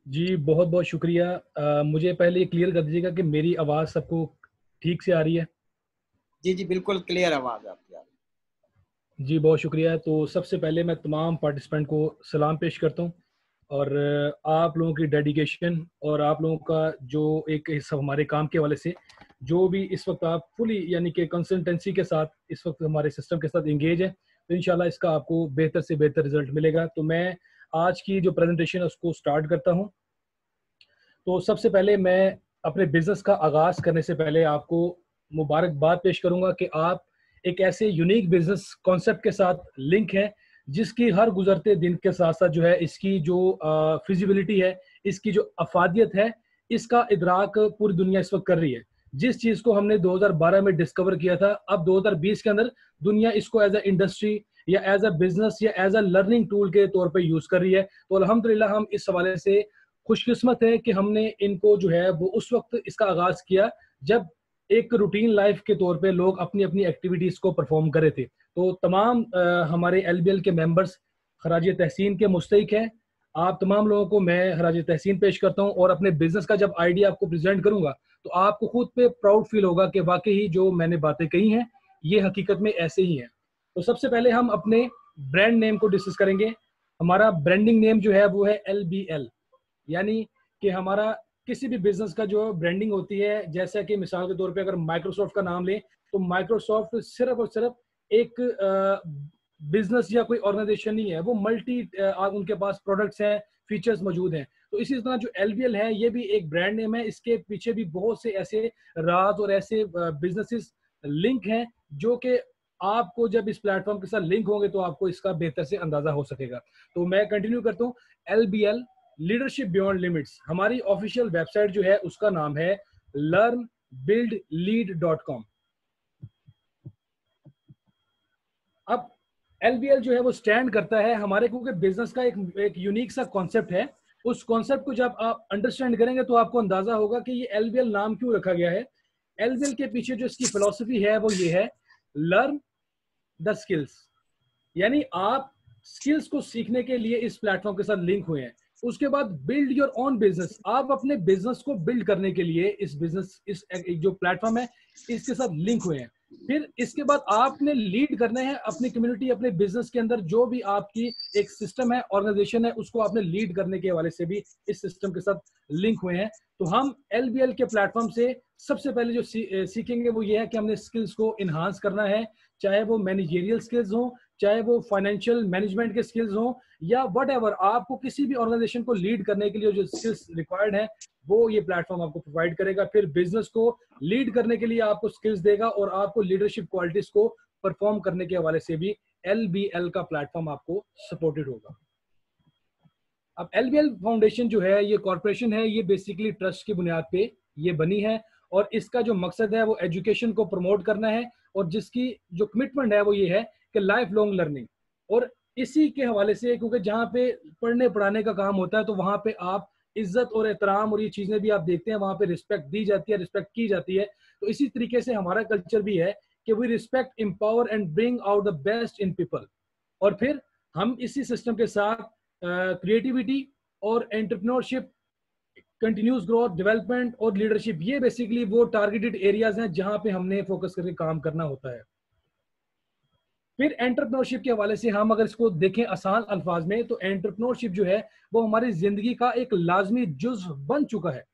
जी, बहुत बहुत शुक्रिया। मुझे पहले ये क्लियर कर दीजिएगा कि मेरी आवाज़ सबको ठीक से आ रही है? जी, जी, बिल्कुल क्लियर आवाज़ आपकी आ रही है। जी, बहुत शुक्रिया। तो सबसे पहले मैं तमाम पार्टिसिपेंट को सलाम पेश करता हूँ और आप लोगों की डेडिकेशन और आप लोगों का जो एक हिस्सा हमारे काम के हवाले से, जो भी इस वक़्त आप फुली यानी कि कंसिस्टेंसी के साथ इस वक़्त हमारे सिस्टम के साथ एंगेज हैं, तो इंशाल्लाह इसका आपको बेहतर से बेहतर रिज़ल्ट मिलेगा। तो मैं आज की जो प्रेज़ेंटेशन है उसको स्टार्ट करता हूँ। तो सबसे पहले मैं अपने बिज़नेस का आगाज़ करने से पहले आपको मुबारकबाद पेश करूँगा कि आप एक ऐसे यूनिक बिज़नेस कॉन्सेप्ट के साथ लिंक हैं, जिसकी हर गुज़रते दिन के साथ-साथ जो है इसकी जो फ़िज़िबिलिटी है, इसकी जो अफ़ादियत है, इसका इदराक पूरी दुनिया इस वक़्त कर रही है। जिस चीज़ को हमने 2012 में डिस्कवर किया था, अब 2020 के अंदर दुनिया इसको एज़ अ इंडस्ट्री या एज़ अ बिज़नेस या एज़ अ लर्निंग टूल के तौर पे यूज़ कर रही है। तो अल्हम्दुलिल्लाह हम इस हवाले से खुशकिस्मत है कि हमने इनको जो है वो उस वक़्त इसका आगाज़ किया जब एक रूटीन लाइफ़ के तौर पे लोग अपनी-अपनी एक्टिविटीज़ को परफ़ॉर्म कर रहे थे। तो तमाम हमारे एलबीएल के मेंबर्स खराज तहसीन के मुस्तहिक हैं। आप तमाम लोगों को मैं खराज तहसीन पेश करता हूँ और अपने बिज़नेस का जब आइडिया आपको प्रेज़ेंट करूँगा, तो आपको खुद पे प्राउड फ़ील होगा कि वाक़ई ही जो मैंने बातें कही हैं, ये हकीकत में ऐसे ही हैं। तो सबसे पहले हम अपने ब्रांड नेम को डिस्कस करेंगे। हमारा ब्रांडिंग नेम जो है वो है एलबीएल। यानी कि हमारा किसी भी बिजनेस का जो ब्रांडिंग होती है, जैसा कि मिसाल के तौर पे अगर माइक्रोसॉफ्ट का नाम लें, तो माइक्रोसॉफ्ट सिर्फ और सिर्फ एक बिजनेस या कोई ऑर्गेनाइजेशन नहीं है, वो मल्टी उनके पास प्रोडक्ट्स हैं, फीचर्स मौजूद हैं। तो इसी तरह जो एलवीएल है, ये भी एक ब्रांड नेम है। इसके पीछे भी बहुत से ऐसे राज और ऐसे बिजनेसेस लिंक हैं, जो कि आपको जब इस प्लेटफॉर्म के साथ लिंक होंगे तो आपको इसका बेहतर से अंदाजा हो सकेगा। तो मैं कंटिन्यू करता हूँ। एलबीएल लीडरशिप बियॉन्ड लिमिट्स, हमारी ऑफिशियल वेबसाइट जो है उसका नाम है learnbuildlead.com। अब एलबीएल जो है वो स्टैंड करता है हमारे, क्योंकि बिजनेस का एक यूनिक सा कॉन्सेप्ट है। उस कॉन्सेप्ट को जब आप अंडरस्टैंड करेंगे तो आपको अंदाजा होगा कि ये एलबीएल नाम क्यों रखा गया है। एलबीएल के पीछे जो इसकी फिलॉसफी है वो ये है, लर्न द स्किल्स। यानी आप स्किल्स को सीखने के लिए इस प्लेटफॉर्म के साथ लिंक हुए हैं। उसके बाद बिल्ड योर ओन बिजनेस, आप अपने बिजनेस को बिल्ड करने के लिए इस जो प्लेटफॉर्म है इसके साथ लिंक हुए हैं। फिर इसके बाद आपने लीड करने हैं अपनी कम्युनिटी, अपने बिजनेस के अंदर जो भी आपकी एक सिस्टम है, ऑर्गेनाइजेशन है, उसको आपने लीड करने के हवाले से भी इस सिस्टम के साथ लिंक हुए हैं। तो हम एलबीएल के प्लेटफॉर्म से सबसे पहले जो सीखेंगे वो ये है कि हमने स्किल्स को इन्हांस करना है, चाहे वो मैनेजरियल स्किल्स हो, चाहे वो फाइनेंशियल मैनेजमेंट के स्किल्स हो, या वट एवर आपको किसी भी ऑर्गेनाइजेशन को लीड करने के लिए जो स्किल्स रिक्वायर्ड है वो ये प्लेटफॉर्म आपको प्रोवाइड करेगा। फिर बिजनेस को लीड करने के लिए आपको स्किल्स देगा और आपको लीडरशिप क्वालिटीज को परफॉर्म करने के हवाले से भी एलबीएल का प्लेटफॉर्म आपको सपोर्टेड होगा। अब एलबीएल फाउंडेशन जो है, ये कॉर्पोरेशन है, ये बेसिकली ट्रस्ट की बुनियाद पे ये बनी है और इसका जो मकसद है वो एजुकेशन को प्रमोट करना है और जिसकी जो कमिटमेंट है वो ये है कि लाइफ लॉन्ग लर्निंग। और इसी के हवाले से, क्योंकि जहाँ पे पढ़ने पढ़ाने का काम होता है तो वहाँ पे आप इज्जत और एहतराम और ये चीज़ें भी आप देखते हैं, वहाँ पे रिस्पेक्ट दी जाती है, रिस्पेक्ट की जाती है। तो इसी तरीके से हमारा कल्चर भी है कि we respect, empower and bring out the best in people. और फिर हम इसी सिस्टम के साथ क्रिएटिविटी और एंटरप्रेन्योरशिप, कंटिन्यूस ग्रोथ, डेवलपमेंट और लीडरशिप, ये बेसिकली वो टारगेटेड एरियाज हैं जहां पे हमने फोकस करके काम करना होता है। फिर एंटरप्रेन्योरशिप के हवाले से हम अगर इसको देखें आसान अल्फाज में, तो एंटरप्रेन्योरशिप जो है वो हमारी जिंदगी का एक लाजमी जुज़ बन चुका है।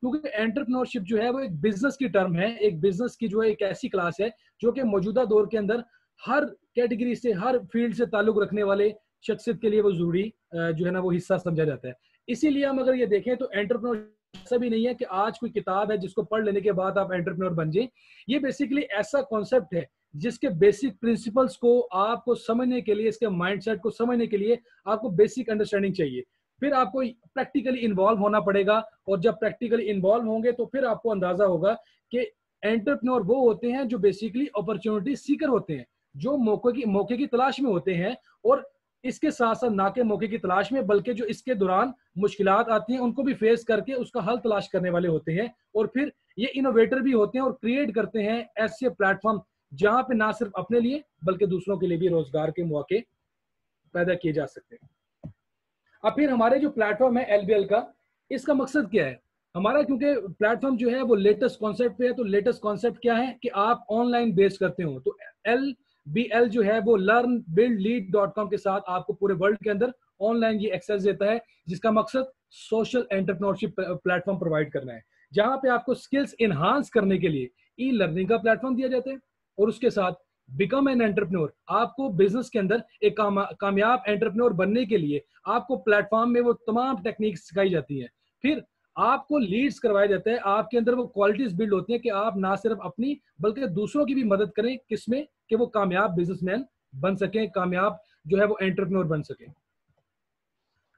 क्योंकि एंटरप्रेन्योरशिप जो है वो एक बिजनेस की टर्म है, एक बिजनेस की जो है एक ऐसी क्लास है जो कि मौजूदा दौर के अंदर हर कैटेगरी से, हर फील्ड से ताल्लुक रखने वाले शख्सियत के लिए वो जरूरी जो है ना वो हिस्सा समझा जाता है। इसीलिए हम अगर ये देखें तो एंटरप्रेन्योर ऐसा भी नहीं है कि आज कोई किताब है जिसको पढ़ लेने के बाद आप एंटरप्रेन्योर बन जाए। ये बेसिकली ऐसा कॉन्सेप्ट है जिसके बेसिक प्रिंसिपल्स को आपको समझने के लिए, इसके माइंडसेट को समझने के लिए आपको बेसिक अंडरस्टैंडिंग चाहिए। फिर आपको प्रैक्टिकली इन्वॉल्व होना पड़ेगा और जब प्रैक्टिकली इन्वॉल्व होंगे तो फिर आपको अंदाजा होगा कि एंटरप्रेन्योर वो होते हैं जो बेसिकली अपॉर्चुनिटी सीकर होते हैं, जो मौके की तलाश में होते हैं। और इसके साथ साथ ना के मौके की तलाश में, बल्कि जो इसके दौरान मुश्किलात आती हैं उनको भी फेस करके उसका हल तलाश करने वाले होते हैं। और फिर ये इनोवेटर भी होते हैं और क्रिएट करते हैं ऐसे प्लेटफॉर्म जहां पे ना सिर्फ अपने लिए बल्कि दूसरों के लिए भी रोजगार के मौके पैदा किए जा सकते हैं। अब फिर हमारे जो प्लेटफॉर्म है एलबीएल का, इसका मकसद क्या है हमारा, क्योंकि प्लेटफॉर्म जो है वो लेटेस्ट कॉन्सेप्ट पे है, तो लेटेस्ट कॉन्सेप्ट क्या है कि आप ऑनलाइन बेस्ड करते हो, तो LBL जो है वो learnbuildlead.com के साथ आपको पूरे वर्ल्ड के अंदर ऑनलाइन ये एक्सेस देता है, जिसका मकसद सोशल एंटरप्रेन्योरशिप प्लेटफॉर्म प्रोवाइड करना है, जहां पे आपको स्किल्स इनहांस करने के लिए ई लर्निंग का प्लेटफॉर्म दिया जाता है, और उसके साथ बिकम एन एंटरप्रेन्योर, आपको बिजनेस के अंदर एक कामयाब एंटरप्रेन्योर बनने के लिए आपको प्लेटफॉर्म में वो तमाम टेक्निक्स सिखाई जाती है। फिर आपको लीड्स करवाया जाता है, आपके अंदर वो क्वालिटीज बिल्ड होती हैं कि आप ना सिर्फ अपनी बल्कि दूसरों की भी मदद करें, किसमें कि वो कामयाब बिजनेसमैन बन सके, कामयाब जो है वो एंटरप्रेन्योर बन सके।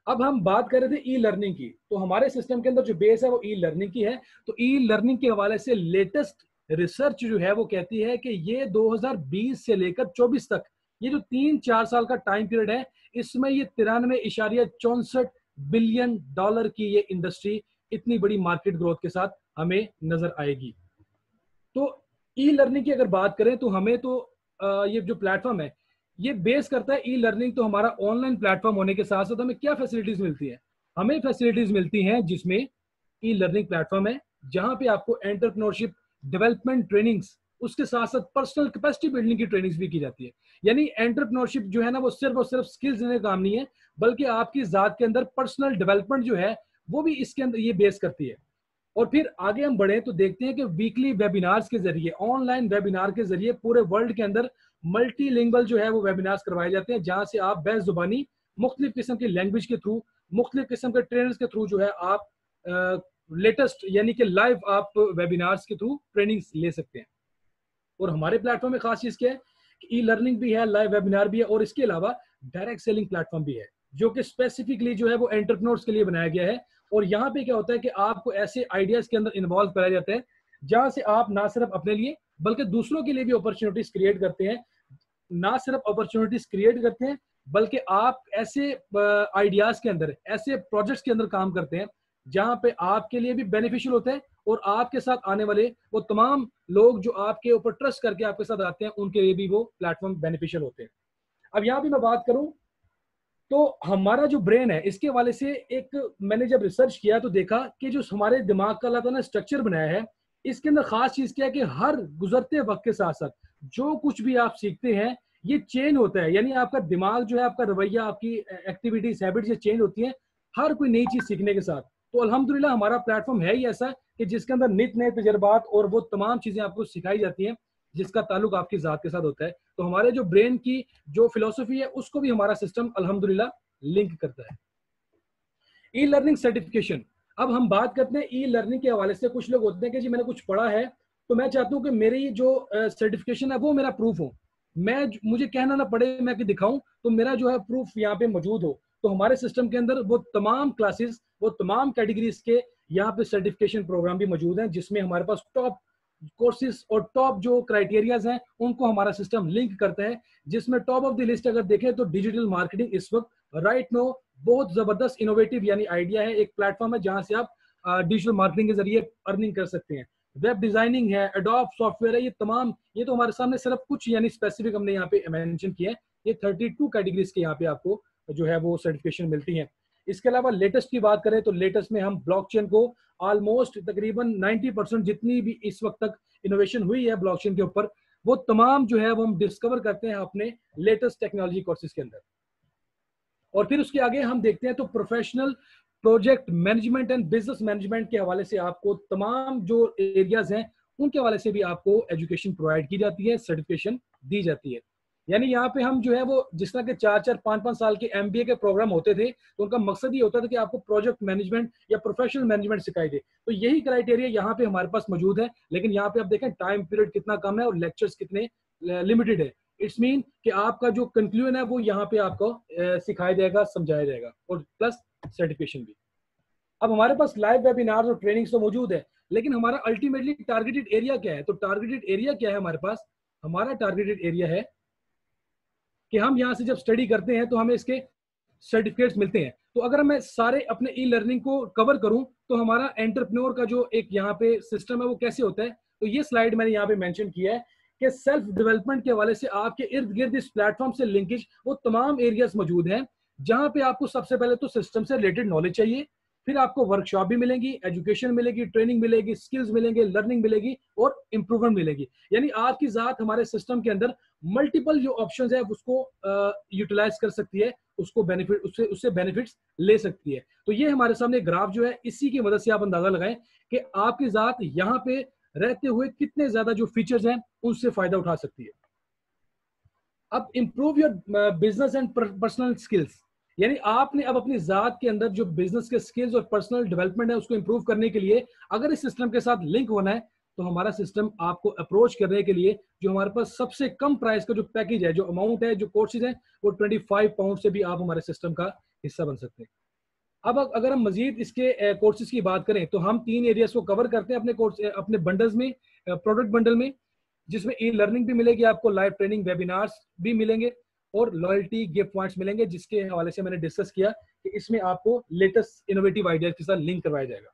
अब हम बात कर रहे थे ई लर्निंग की, तो हमारे सिस्टम के अंदर जो बेस है वो ई लर्निंग की है। तो ई लर्निंग के हवाले से लेटेस्ट रिसर्च जो है वो कहती है कि ये 2020 से लेकर 24 तक, ये जो 3-4 साल का टाइम पीरियड है, इसमें ये 93.64 बिलियन डॉलर की ये इंडस्ट्री इतनी बड़ी मार्केट ग्रोथ के साथ हमें नजर आएगी। तो ई लर्निंग की अगर बात करें तो हमें तो ये जो प्लेटफॉर्म है ये बेस करता है ई लर्निंग, तो हमारा ऑनलाइन प्लेटफॉर्म होने के साथ साथ हमें क्या फैसिलिटीज मिलती है, हमें फैसिलिटीज मिलती हैं जिसमें ई लर्निंग प्लेटफॉर्म है जहां पे आपको एंटरप्रेन्योरशिप डेवलपमेंट ट्रेनिंग्स, उसके साथ साथ पर्सनल कैपेसिटी बिल्डिंग की ट्रेनिंग्स भी की जाती है। यानी एंटरप्रेन्योरशिप जो है ना वो सिर्फ और सिर्फ स्किल्स देने का काम नहीं है, बल्कि आपकी जात के अंदर पर्सनल डेवलपमेंट जो है वो भी इसके अंदर ये बेस करती है। और फिर आगे हम बढ़े तो देखते हैं कि वीकली वेबिनार्स के जरिए, ऑनलाइन वेबिनार के जरिए पूरे वर्ल्ड के अंदर मल्टीलिंगुअल जो है वो वेबिनार्स करवाए जाते हैं, जहां से आप बेजुबानी मुख्तलिफ किस्म की लैंग्वेज के थ्रू, मुख्तलिफ किस्म के ट्रेनर्स के थ्रू जो है आप लेटेस्ट यानी कि लाइव आप वेबिनार्स के थ्रू ट्रेनिंग्स ले सकते हैं। और हमारे प्लेटफॉर्म में खास चीज क्या है कि ई लर्निंग भी है, लाइव वेबिनार भी है, और इसके अलावा डायरेक्ट सेलिंग प्लेटफॉर्म भी है जो कि स्पेसिफिकली जो है वो एंटरप्रेन्योर्स के लिए बनाया गया है। और यहाँ पे क्या होता है कि आपको ऐसे आइडियाज के अंदर इन्वॉल्व कराया जाता है जहां से आप ना सिर्फ अपने लिए बल्कि दूसरों के लिए भी अपॉर्चुनिटीज क्रिएट करते हैं, ना सिर्फ अपॉर्चुनिटीज क्रिएट करते हैं बल्कि आप ऐसे आइडियाज के अंदर, ऐसे प्रोजेक्ट्स के अंदर काम करते हैं जहां पे आपके लिए भी बेनिफिशियल होता है और आपके साथ आने वाले वो तमाम लोग जो आपके ऊपर ट्रस्ट करके आपके साथ आते हैं उनके लिए भी वो प्लेटफॉर्म बेनिफिशियल होते हैं। अब यहाँ भी मैं बात करूं तो हमारा जो ब्रेन है इसके हवाले से एक मैंने जब रिसर्च किया तो देखा कि जो हमारे दिमाग का अल्लाह ताला ने स्ट्रक्चर बनाया है, इसके अंदर खास चीज क्या है कि हर गुजरते वक्त के साथ साथ जो कुछ भी आप सीखते हैं ये चेंज होता है। यानी आपका दिमाग जो है, आपका रवैया, आपकी एक्टिविटीज, हैबिट्स ये चेंज होती हैं हर कोई नई चीज सीखने के साथ। तो अल्हम्दुलिल्लाह हमारा प्लेटफॉर्म है ही ऐसा कि जिसके अंदर नित नए तजर्बात और वो तमाम चीजें आपको सिखाई जाती हैं जिसका ताल्लुक आपकी जात के साथ होता है। तो हमारे जो ब्रेन की जो फिलोसफी है उसको भी हमारा सिस्टम अल्हम्दुलिल्लाह लिंक करता है। ई लर्निंग सर्टिफिकेशन, अब हम बात करते हैं ई लर्निंग के हवाले से। कुछ लोग होते हैं कि जी मैंने कुछ पढ़ा है तो मैं चाहता हूं कि मेरी जो सर्टिफिकेशन है वो मेरा प्रूफ हो, मुझे कहना ना पड़े, मैं कि दिखाऊं तो मेरा जो है प्रूफ यहाँ पे मौजूद हो। तो हमारे सिस्टम के अंदर वो तमाम क्लासेस, वो तमाम कैटेगरीज के यहाँ पे सर्टिफिकेशन प्रोग्राम भी मौजूद हैं, जिसमें हमारे पास टॉप कोर्सेज और टॉप जो क्राइटेरियाज हैं उनको हमारा सिस्टम लिंक करता है। जिसमें टॉप ऑफ द लिस्ट अगर देखें तो डिजिटल मार्केटिंग इस वक्त राइट नो बहुत जबरदस्त इनोवेटिव यानी आइडिया है, एक प्लेटफॉर्म है जहां से आप डिजिटल मार्केटिंग के जरिए अर्निंग कर सकते हैं। वेब डिजाइनिंग है, एडोब सॉफ्टवेयर है, ये तमाम, ये तो हमारे सामने सिर्फ कुछ यानी स्पेसिफिक हमने यहाँ पे मेंशन किया है। ये 32 कैटेगरीज के यहाँ पे आपको जो है वो सर्टिफिकेशन मिलती है। इसके अलावा लेटेस्ट की बात करें तो लेटेस्ट में हम ब्लॉकचेन को ऑलमोस्ट तकरीबन 90% जितनी भी इस वक्त तक इनोवेशन हुई है ब्लॉकचेन के ऊपर, वो तमाम जो है वो हम डिस्कवर करते हैं अपने लेटेस्ट टेक्नोलॉजी कोर्सेज के अंदर। और फिर उसके आगे हम देखते हैं तो professional project management and business management के हवाले से आपको तमाम जो एरियाज हैं उनके हवाले से भी आपको एजुकेशन प्रोवाइड की जाती है, सर्टिफिकेशन दी जाती है। यानी यहाँ पे हम जो है वो जिस तरह के 4-4, 5-5 साल के MBA के प्रोग्राम होते थे तो उनका मकसद ये होता था कि आपको प्रोजेक्ट मैनेजमेंट या प्रोफेशनल मैनेजमेंट सिखाई दे। तो यही क्राइटेरिया यहाँ पे हमारे पास मौजूद है, लेकिन यहाँ पे आप देखें टाइम पीरियड कितना कम है और लेक्चर्स कितने लिमिटेड है। इट्स मीन कि आपका जो कंक्लूजन है वो यहाँ पे आपको सिखाया जाएगा, समझाया जाएगा, और प्लस सर्टिफिकेशन भी। अब हमारे पास लाइव वेबिनार और ट्रेनिंग्स तो मौजूद है, लेकिन हमारा अल्टीमेटली टारगेटेड एरिया क्या है? तो टारगेटेड एरिया क्या है हमारे पास? हमारा टारगेटेड एरिया है कि हम यहाँ से जब स्टडी करते हैं तो हमें इसके सर्टिफिकेट्स मिलते हैं। तो अगर मैं सारे अपने ई लर्निंग को कवर करूं तो हमारा एंटरप्रेन्योर का जो एक यहाँ पे सिस्टम है वो कैसे होता है, तो ये स्लाइड मैंने यहाँ पे मेंशन किया है कि सेल्फ डेवलपमेंट के हवाले से आपके इर्द गिर्द इस प्लेटफॉर्म से लिंकेज वो तमाम एरियाज मौजूद हैं जहां पे आपको सबसे पहले तो सिस्टम से रिलेटेड नॉलेज चाहिए, फिर आपको वर्कशॉप भी मिलेंगी, एजुकेशन मिलेगी, ट्रेनिंग मिलेगी, स्किल्स मिलेंगे, लर्निंग मिलेगी और इंप्रूवमेंट मिलेगी। यानी आपकी जात हमारे सिस्टम के अंदर मल्टीपल जो ऑप्शंस है उसको यूटिलाइज कर सकती है, उसको बेनिफिट उससे बेनिफिट्स ले सकती है। तो ये हमारे सामने ग्राफ जो है, इसी की मदद से आप अंदाजा लगाएं कि आपकी जात यहाँ पे रहते हुए कितने ज्यादा जो फीचर्स हैं उनसे फायदा उठा सकती है। अब improve your business and personal skills, यानी आपने अब अपनी जात के अंदर जो बिजनेस के स्किल्स और पर्सनल डेवलपमेंट है उसको इंप्रूव करने के लिए अगर इस सिस्टम के साथ लिंक होना है तो हमारा सिस्टम आपको अप्रोच करने के लिए जो हमारे पास सबसे कम प्राइस का जो पैकेज है, जो अमाउंट है, जो कोर्सेज है, वो 25 पाउंड से भी आप हमारे सिस्टम का हिस्सा बन सकते हैं। अब अगर हम मजीद इसके कोर्सेज की बात करें तो हम 3 एरियाज को कवर करते हैं अपने कोर्स अपने बंडल्स में, प्रोडक्ट बंडल में, जिसमें ई लर्निंग भी मिलेगी आपको, लाइव ट्रेनिंग वेबिनार्स भी मिलेंगे और लॉयल्टी गिफ्ट पॉइंट्स मिलेंगे, जिसके हवाले से मैंने डिस्कस किया कि इसमें आपको लेटेस्ट इनोवेटिव आइडियाज के साथ लिंक करवाया जाएगा।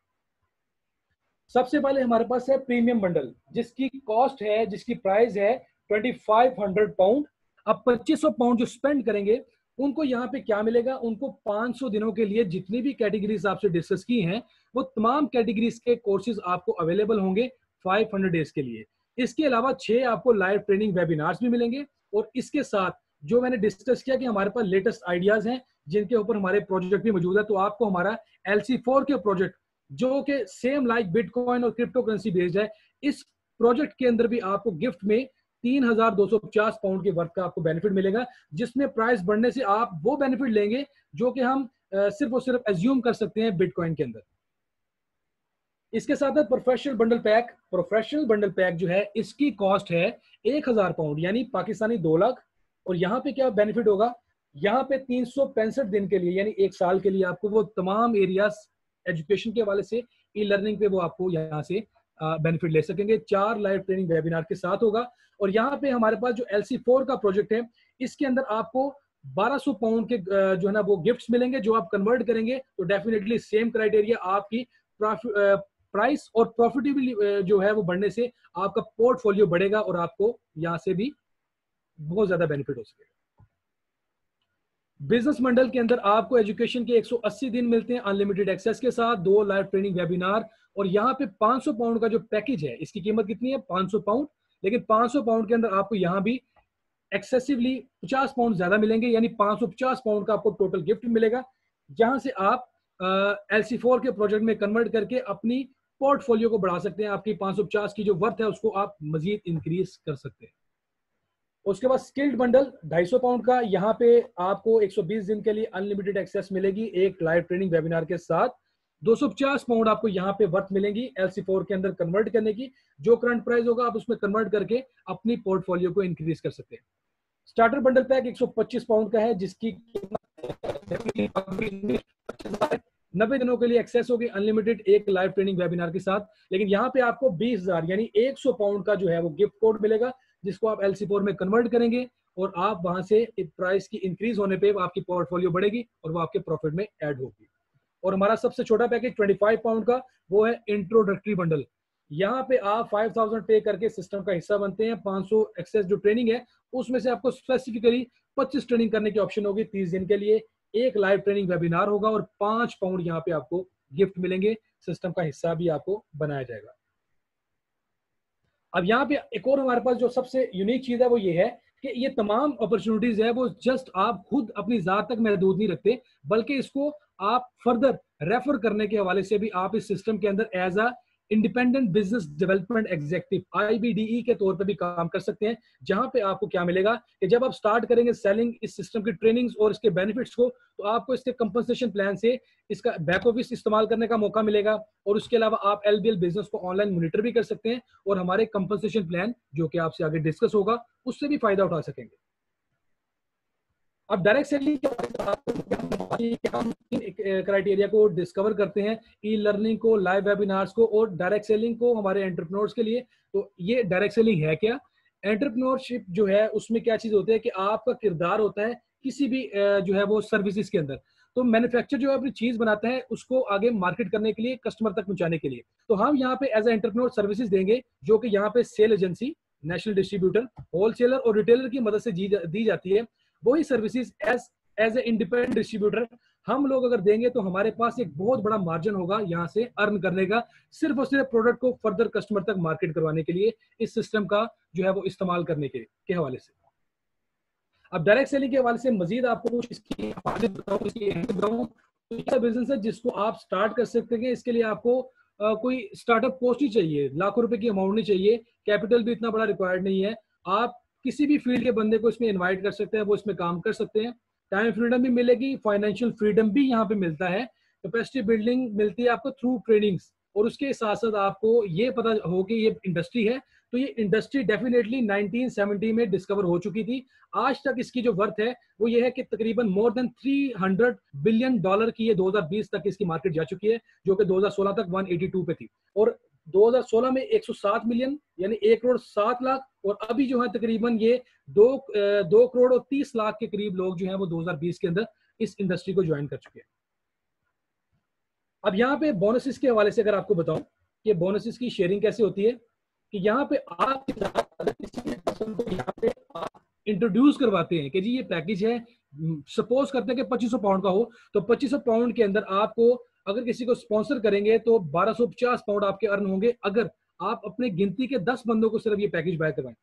सबसे पहले हमारे पास है प्रीमियम बंडल, जिसकी कॉस्ट है, जिसकी प्राइस है 2500 पाउंड। अब 2500 पाउंड जो स्पेंड करेंगे उनको यहाँ पे क्या मिलेगा, उनको 500 दिनों के लिए जितनी भी कैटेगरीज आपसे डिस्कस की हैं वो तमाम कैटेगरीज के कोर्सेज आपको अवेलेबल होंगे 500 डेज के लिए। इसके अलावा 6 आपको लाइव ट्रेनिंग वेबिनार्स भी मिलेंगे और इसके साथ जो मैंने डिस्कस किया कि हमारे पास लेटेस्ट आइडियाज हैं जिनके ऊपर हमारे प्रोजेक्ट भी मौजूद है, तो आपको हमारा LC4 के प्रोजेक्ट जो कि सेम लाइक बिटकॉइन और क्रिप्टो करेंसी बेस्ड है, इस प्रोजेक्ट के अंदर भी आपको गिफ्ट में 3250 पाउंड के वर्थ का आपको बेनिफिट मिलेगा, जिसमें प्राइस बढ़ने से आप वो बेनिफिट लेंगे जो कि हम सिर्फ और सिर्फ एज्यूम कर सकते हैं बिटकॉइन के अंदर। इसके साथ है professional bundle pack. Professional bundle pack जो है इसकी कॉस्ट है 1000 पाउंड यानी पाकिस्तानी 2 लाख। और यहाँ पे क्या बेनिफिट होगा, यहाँ पे 365 दिन के लिए यानी 1 साल के लिए आपको वो तमाम एरियाज एजुकेशन के हवाले से, ई लर्निंग पे वो आपको यहाँ से बेनिफिट ले सकेंगे। 4 लाइव ट्रेनिंग वेबिनार के साथ होगा। और यहाँ पे हमारे पास जो LC4 का प्रोजेक्ट है इसके अंदर आपको 1200 पाउंड के जो है ना वो गिफ्ट्स मिलेंगे, जो आप कन्वर्ट करेंगे तो डेफिनेटली सेम क्राइटेरिया आपकी प्राइस और प्रॉफिटेबिलिटी जो है वो बढ़ने से आपका पोर्टफोलियो बढ़ेगा और आपको यहाँ से भी बहुत ज्यादा बेनिफिट हो सकेगा। बिजनेस मंडल के अंदर आपको एजुकेशन के 180 दिन मिलते हैं अनलिमिटेड एक्सेस के साथ, 2 लाइव ट्रेनिंग वेबिनार और यहाँ पे 500 पाउंड का जो पैकेज है इसकी कीमत कितनी है, 500 पाउंड। लेकिन 500 पाउंड के अंदर आपको यहाँ भी एक्सेसिवली 50 पाउंड ज्यादा मिलेंगे, यानी 550 पाउंड का आपको टोटल गिफ्ट मिलेगा, जहां से आप LC4 के प्रोजेक्ट में कन्वर्ट करके अपनी पोर्टफोलियो को बढ़ा सकते हैं। आपकी 550 की जो वर्थ है उसको आप मजीद इंक्रीज कर सकते हैं। उसके बाद स्किल्ड बंडल 250 पाउंड का, यहाँ पे आपको 120 दिन के लिए अनलिमिटेड एक्सेस मिलेगी एक लाइव ट्रेनिंग वेबिनार के साथ। 250 पाउंड आपको यहाँ पे वर्थ मिलेंगी LC4 के अंदर कन्वर्ट करने की, जो करंट प्राइस होगा आप उसमें कन्वर्ट करके अपनी पोर्टफोलियो को इंक्रीज कर सकते हैं। स्टार्टर बंडल पैक 125 पाउंड का है, जिसकी कीमत 90 दिनों के लिए एक्सेस होगी अनलिमिटेड एक लाइव ट्रेनिंग वेबिनार के साथ। लेकिन यहाँ पे आपको 20,000 यानी 100 पाउंड का जो है वो गिफ्ट कोड मिलेगा, जिसको आप LC4 में कन्वर्ट करेंगे और आप वहां से प्राइस की इंक्रीज होने पे आपकी पोर्टफोलियो बढ़ेगी और वो आपके प्रॉफिट में ऐड होगी। और हमारा सबसे छोटा पैकेज 25 पाउंड का वो है इंट्रोडक्टरी बंडल। यहाँ पे आप 5000 पे करके सिस्टम का हिस्सा बनते हैं। 500 एक्सेस जो ट्रेनिंग है उसमें से आपको स्पेसिफिकली 25 ट्रेनिंग करने की ऑप्शन होगी 30 दिन के लिए, एक लाइव ट्रेनिंग वेबिनार होगा और 5 पाउंड यहाँ पे आपको गिफ्ट मिलेंगे, सिस्टम का हिस्सा भी आपको बनाया जाएगा। अब यहाँ पे एक और हमारे पास जो सबसे यूनिक चीज है वो ये है कि ये तमाम अपॉर्चुनिटीज है वो जस्ट आप खुद अपनी जात तक महदूद नहीं रखते, बल्कि इसको आप फर्दर रेफर करने के हवाले से भी आप इस सिस्टम के अंदर as a independent business development executive IBDE के तौर पे भी काम कर सकते हैं। जहां पे आपको क्या मिलेगा कि जब आप स्टार्ट करेंगे सेलिंग इस सिस्टम की ट्रेनिंग्स और इसके बेनिफिट्स को, तो आपको इसके कंपनसेशन प्लान से इसका बैक ऑफिस इस्तेमाल करने का मौका मिलेगा और उसके अलावा आप LBL बिजनेस को ऑनलाइन मॉनिटर भी कर सकते हैं और हमारे कंपनसेशन प्लान जो कि आपसे आगे डिस्कस होगा उससे भी फायदा उठा सकेंगे। अब डायरेक्ट सेलिंग क्राइटेरिया को डिस्कवर करते हैं, ई लर्निंग को, लाइव वेबिनार्स को और डायरेक्ट सेलिंग को हमारे एंटरप्रेन्योर्स के लिए। तो ये डायरेक्ट सेलिंग है क्या? एंटरप्रेन्योरशिप जो है उसमें क्या चीज होती है कि आपका किरदार होता है किसी भी जो है वो सर्विसेज के अंदर। तो मैन्युफैक्चर जो है अपनी चीज बनाता है उसको आगे मार्केट करने के लिए, कस्टमर तक पहुंचाने के लिए। तो हम यहाँ पे एज ए एंटरप्रेन्योर सर्विसेज देंगे, जो कि यहाँ पे sale agency, national distributor, wholesaler और रिटेलर की मदद से दी जाती है। वही services as a independent distributor हम लोग अगर देंगे तो हमारे पास एक बहुत बड़ा मार्जिन होगा यहाँ से अर्न करने का, सिर्फ और सिर्फ प्रोडक्ट को फर्दर कस्टमर तक मार्केट करवाने के लिए, इस सिस्टम का जो है वो इस्तेमाल करने के हवाले से। अब डायरेक्ट सेलिंग के हवाले से मजीद आपको कुछ इसकी बताऊं, तो ऐसा बिजनेस है जिसको आप स्टार्ट कर सकते हैं। इसके लिए आपको कोई स्टार्टअप कॉस्ट नहीं चाहिए, लाखों रुपए की अमाउंट नहीं चाहिए, कैपिटल भी इतना बड़ा रिक्वायर्ड नहीं है। आप किसी भी फील्ड के बंदे को इसमें इन्वाइट कर सकते हैं, वो इसमें काम कर सकते हैं। टाइम फ्रीडम भी मिलेगी, फाइनेंशियल फ्रीडम भी यहाँ पे मिलता है, कैपेसिटी बिल्डिंग मिलती है आपको थ्रू ट्रेनिंग्स, और उसके साथ साथ आपको ये पता हो कि ये इंडस्ट्री है, तो ये इंडस्ट्री डेफिनेटली 1970 में डिस्कवर हो चुकी थी। आज तक इसकी जो वर्थ है वो ये है कि तकरीबन मोर देन $300 बिलियन की ये 2020 तक इसकी मार्केट जा चुकी है, जो कि 2016 तक 182 पे थी, और 2016 में 107 मिलियन यानी 1,07,00,000, और अभी जो है तकरीबन ये 2,30,00,000 के करीब लोग जो है वो 2020 के अंदर इस इंडस्ट्री को ज्वाइन कर चुके हैं। अब यहाँ पे बोनसेस के हवाले से अगर आपको बताऊं कि बोनसेस की शेयरिंग कैसे होती है, कि यहाँ पे आप किसी पर्सन को यहाँ पे आप इंट्रोड्यूस करवाते हैं कि जी ये पैकेज है, सपोज करते हैं कि 2500 पाउंड का हो, तो 2500 पाउंड के अंदर आपको अगर किसी को स्पॉन्सर करेंगे तो 1250 पाउंड आपके अर्न होंगे, अगर आप अपने गिनती के 10 बंदों को सिर्फ ये पैकेज बाय करवाएं।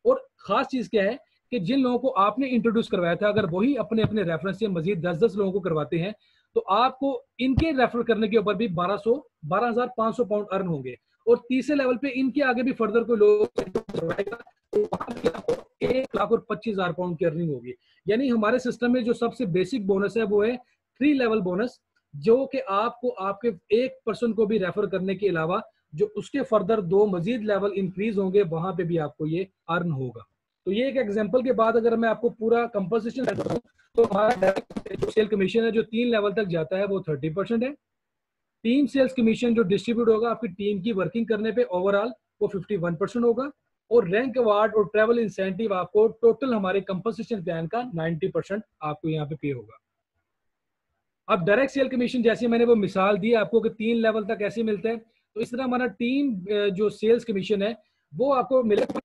और खास चीज क्या है कि जिन लोगों को आपने इंट्रोड्यूस करवाया था, अगर वही अपने अपने रेफरेंस से मजीद 10-10 लोगों को करवाते हैं, तो आपको इनके रेफर करने के ऊपर भी 12,500 पाउंड अर्न होंगे, और तीसरे लेवल पे इनके आगे भी फर्दर कोई लोग करवाएगा तो वहां भी आपको 1,25,000 पाउंड की अर्निंग होगी। यानी हमारे सिस्टम में जो सबसे बेसिक बोनस है वो है 3 लेवल बोनस, जो कि आपको आपके एक पर्सन को भी रेफर करने के अलावा जो उसके फर्दर 2 मजीद लेवल इंक्रीज होंगे, वहां पे भी आपको ये अर्न होगा। तो ये एक एग्जांपल के बाद अगर मैं आपको पूरा कंपनसेशन बताऊं, तो हमारा डायरेक्ट जो सेल कमीशन है जो 3 लेवल तक जाता है वो 30% है। टीम सेल्स कमीशन जो डिस्ट्रीब्यूट होगा आपकी टीम की वर्किंग करने पे ओवरऑल वो 51% होगा, और रैंक अवार्ड और ट्रैवल इंसेंटिव आपको टोटल हमारे कंपनसेशन प्लान का 90% आपको यहाँ पे पे होगा। अब डायरेक्ट सेल कमीशन जैसे मैंने वो मिसाल दी आपको कि 3 लेवल तक ऐसे मिलते हैं, तो इस तरह हमारा टीम जो सेल्स कमीशन है वो आपको मिलेगा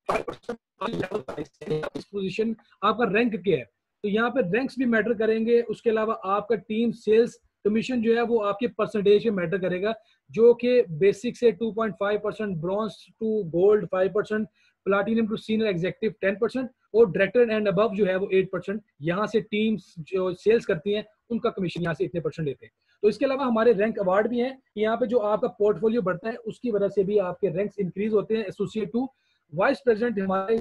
5% इस पोजीशन आपका रैंक क्या है, तो यहाँ पे रैंक्स भी मैटर करेंगे। उसके अलावा आपका टीम सेल्स कमीशन जो है वो आपके परसेंटेज पे मैटर करेगा, जो कि बेसिक से 2.5%, bronze to gold 5%, platinum to senior executive 10%, और डायरेक्टर एंड अबव जो है वो 8%। यहाँ से टीम्स जो सेल्स करती हैं उनका कमीशन यहाँ से इतने % लेते हैं। तो इसके अलावा हमारे रैंक अवार्ड भी हैं, यहाँ पे जो आपका पोर्टफोलियो बढ़ता है उसकी वजह से भी आपके रैंक्स इंक्रीज होते हैं। एसोसिएट टू वाइस प्रेसिडेंट हमारे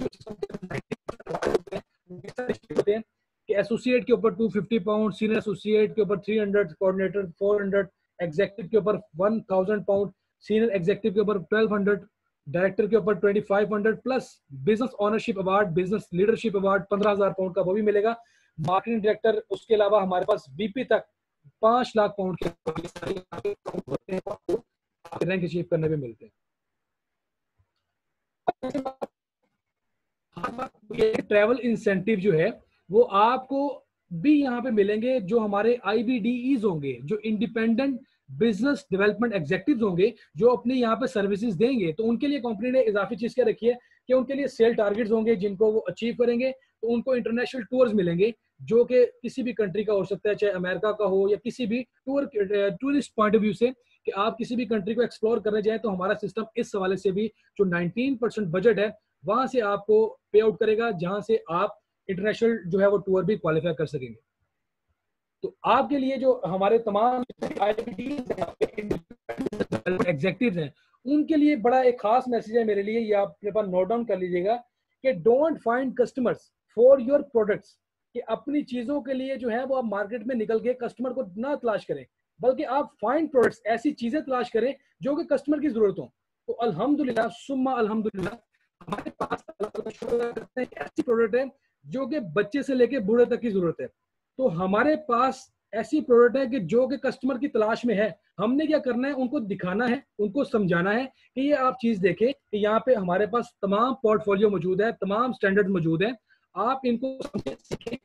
होते हैं कि एसोसिएट के ऊपर 250 पाउंड, सीनियर एसोसिएट के ऊपर 300, कोऑर्डिनेटर 400, एग्जीक्यूटिव के ऊपर 1000 पाउंड, सीनियर एग्जीक्यूटिव के ऊपर 1200, डायरेक्टर के ऊपर 2500, plus business ownership award, business leadership award 15,000 pound का वो भी मिलेगा। मार्केटिंग डायरेक्टर, उसके अलावा हमारे पास बीपी तक 5 लाख पाउंड के रैंक अचीव करने में मिलते हैं। ट्रैवल इंसेंटिव जो है वो आपको भी यहाँ पे मिलेंगे, जो हमारे IBDEs होंगे, जो इंडिपेंडेंट बिजनेस डेवलपमेंट एग्जीक्यूटिव्स होंगे, जो अपने यहाँ पे सर्विसेज देंगे, तो उनके लिए कंपनी ने इजाफी चीज क्या रखी है कि उनके लिए सेल टारगेट्स होंगे जिनको वो अचीव करेंगे, तो उनको इंटरनेशनल टूर्स मिलेंगे, जो कि किसी भी कंट्री का हो सकता है, चाहे अमेरिका का हो या किसी भी टूरिस्ट पॉइंट ऑफ व्यू से, कि आप किसी भी कंट्री को एक्सप्लोर करने जाए, तो हमारा सिस्टम इस हवाले से भी जो 19% बजट है वहां से आपको पे आउट करेगा, जहां से आप इंटरनेशनल जो है वो टूर भी क्वालिफाई कर सकेंगे। तो आपके लिए जो हमारे तमाम एग्जीक्यूटिव्स हैं उनके लिए बड़ा एक खास मैसेज है मेरे लिए, ये आप अपने पास नोट डाउन कर लीजिएगा कि don't find customers for your products, कि अपनी चीजों के लिए जो है वो आप मार्केट में निकल के कस्टमर को ना तलाश करें, बल्कि आप फाइंड प्रोडक्ट्स, ऐसी चीजें तलाश करें जो कि कस्टमर की जरूरत हो। तो अल्हम्दुलिल्लाह सुम्मा अल्हम्दुलिल्लाह हमारे पास ऐसी प्रोडक्ट है जो कि बच्चे से लेके बूढ़े तक की जरूरत है। तो हमारे पास ऐसी प्रोडक्ट है कि जो कि कस्टमर की तलाश में है, हमने क्या करना है, उनको दिखाना है, उनको समझाना है कि ये आप चीज देखें कि यहाँ पे हमारे पास तमाम पोर्टफोलियो मौजूद है, तमाम स्टैंडर्ड मौजूद है, आप इनको सीखें।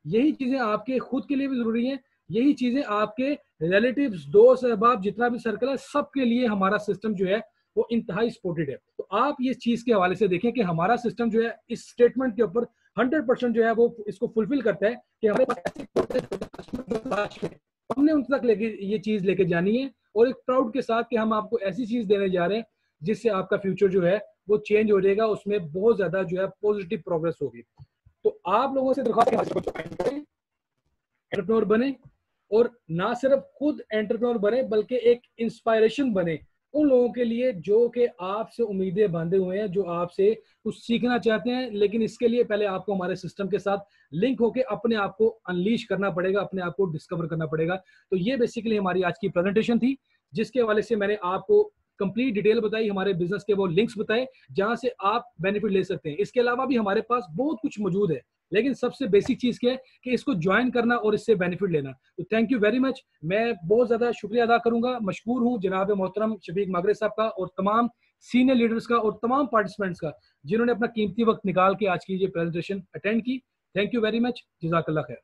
यही चीजें आपके खुद के लिए भी जरूरी है, यही चीजें आपके रिलेटिव्स, दोस्त अहबाब, जितना भी सर्कल है, सबके लिए हमारा सिस्टम जो है वो इंतहाई सपोर्टेड है। तो आप ये चीज के हवाले से देखें कि हमारा सिस्टम जो है इस स्टेटमेंट के ऊपर 100% जो है वो इसको फुलफिल करता है कि हमारे पास ऐसे कस्टमर जो तलाश में, हमने उन तक लेके ये चीज लेके जानी है, और एक प्राउड के साथ कि हम आपको ऐसी चीज देने जा रहे हैं जिससे आपका फ्यूचर जो है वो चेंज हो जाएगा, उसमें बहुत ज्यादा जो है पॉजिटिव प्रोग्रेस होगी। तो आप लोगों से दरख्वास्त करें, एंटरप्रेन्योर बने, और ना सिर्फ खुद एंटरप्रेन्योर बने बल्कि एक इंस्पायरेशन बने उन लोगों के लिए जो कि आपसे उम्मीदें बांधे हुए हैं, जो आपसे कुछ सीखना चाहते हैं। लेकिन इसके लिए पहले आपको हमारे सिस्टम के साथ लिंक होकर अपने आप को अनलीश करना पड़ेगा, अपने आप को डिस्कवर करना पड़ेगा। तो ये बेसिकली हमारी आज की प्रेजेंटेशन थी, जिसके हवाले से मैंने आपको कंप्लीट डिटेल बताई, हमारे बिजनेस के वो लिंक्स बताए जहां से आप बेनिफिट ले सकते हैं। इसके अलावा भी हमारे पास बहुत कुछ मौजूद है, लेकिन सबसे बेसिक चीज क्या है कि इसको ज्वाइन करना और इससे बेनिफिट लेना। तो थैंक यू वेरी मच। मैं बहुत ज्यादा शुक्रिया अदा करूंगा, मशकूर हूं जनाब मोहतरम शफीक मागरे साहब का और तमाम सीनियर लीडर्स का और तमाम पार्टिसिपेंट्स का जिन्होंने अपना कीमती वक्त निकाल के आज की ये प्रेजेंटेशन अटेंड की। थैंक यू वेरी मच, जज़ाकल्लाह खैर।